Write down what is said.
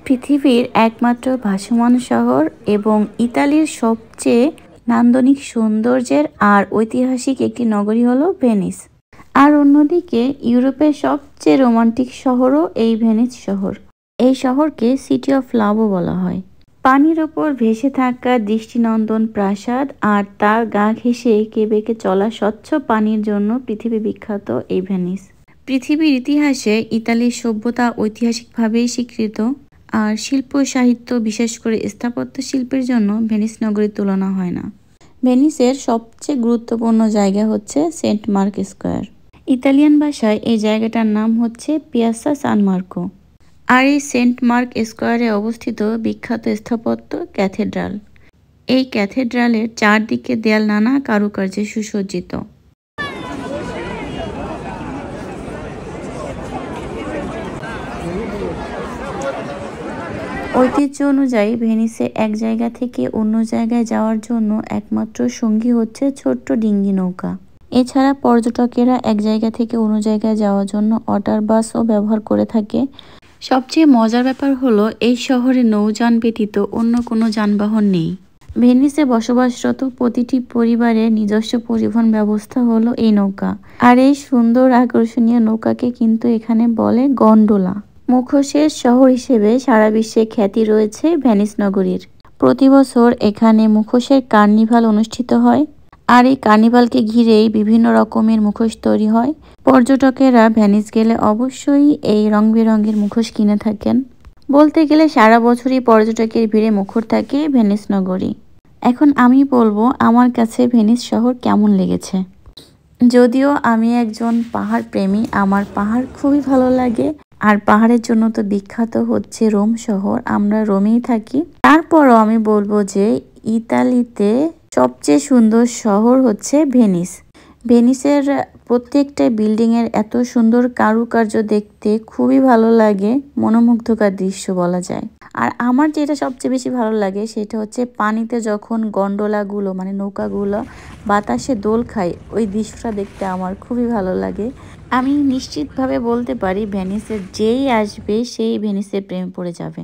পৃথিবীর একমাত্র ভাসমান শহর এবং ইতালির সবচেয়ে নান্দনিক সৌন্দর্যের আর ঐতিহাসিক একটি নগরী হলো ভেনিস। আর অন্যদিকে ইউরোপের সবচেয়ে রোমান্টিক শহরও এই ভেনিস শহর। এই শহরকে সিটি অফ লাভও বলা হয়। পানির ওপর ভেসে থাকা দৃষ্টিনন্দন প্রাসাদ আর তার গা ঘেঁষে কেবেকে চলা স্বচ্ছ পানির জন্য পৃথিবী বিখ্যাত এই ভেনিস। পৃথিবীর ইতিহাসে ইতালির সভ্যতা ঐতিহাসিকভাবেই স্বীকৃত, আর শিল্প সাহিত্য বিশেষ করে স্থাপত্য শিল্পের জন্য ভেনিস নগরীর তুলনা হয় না। ভেনিসের সবচেয়ে গুরুত্বপূর্ণ জায়গা হচ্ছে সেন্ট মার্ক স্কোয়ার। ইতালিয়ান ভাষায় এই জায়গাটার নাম হচ্ছে পিয়াসা সান মার্কো। আর এই সেন্ট মার্ক স্কোয়ারে অবস্থিত বিখ্যাত স্থাপত্য ক্যাথেড্রাল। এই ক্যাথেড্রালের চারদিকে দেয়াল নানা কারুকার্যে সুসজ্জিত। ঐতিহ্য অনুযায়ী ভেনিসে এক জায়গা থেকে অন্য জায়গায় যাওয়ার জন্য একমাত্র সঙ্গী হচ্ছে ছোট্ট ডিঙ্গি নৌকা। এছাড়া পর্যটকেরা এক জায়গা থেকে অন্য জায়গায় যাওয়ার জন্য ওয়াটার বাসও ব্যবহার করে থাকে। সবচেয়ে মজার ব্যাপার হলো এই শহরে নৌযান ব্যতীত অন্য কোনো যানবাহন নেই। ভেনিসে বসবাসরত প্রতিটি পরিবারের নিজস্ব পরিবহন ব্যবস্থা হলো এই নৌকা। আর এই সুন্দর আকর্ষণীয় নৌকাকে কিন্তু এখানে বলে গন্ডোলা। মুখোশের শহর হিসেবে সারা বিশ্বে খ্যাতি রয়েছে ভেনিস নগরীর। প্রতি বছর এখানে মুখোশের কার্নিভাল অনুষ্ঠিত হয়, আর এই কার্নিভালকে ঘিরেই বিভিন্ন রকমের মুখোশ তৈরি হয়। পর্যটকেরা ভেনিস গেলে অবশ্যই এই রং বেরঙের মুখোশ কিনে থাকেন। বলতে গেলে সারা বছরই পর্যটকের ভিড়ে মুখর থাকে ভেনিস নগরী। এখন আমি বলবো আমার কাছে ভেনিস শহর কেমন লেগেছে। যদিও আমি একজন পাহাড় প্রেমী, আমার পাহাড় খুবই ভালো লাগে। আর পাহাড়ের জন্য তো বিখ্যাত হচ্ছে রোম শহর, আমরা রোমেই থাকি। তারপরও আমি বলবো যে ইতালিতে সবচেয়ে সুন্দর শহর হচ্ছে ভেনিস। ভেনিসের প্রত্যেকটা বিল্ডিংয়ের এত সুন্দর কারুকার্য দেখতে খুবই ভালো লাগে, মনোমুগ্ধকর দৃশ্য বলা যায়। আর আমার যেটা সবচেয়ে বেশি ভালো লাগে সেটা হচ্ছে পানিতে যখন গন্ডোলাগুলো মানে নৌকাগুলো বাতাসে দোল খায়, ওই দৃশ্যটা দেখতে আমার খুবই ভালো লাগে। আমি নিশ্চিতভাবে বলতে পারি ভেনিসে যেই আসবে সেই ভেনিসের প্রেমে পড়ে যাবে।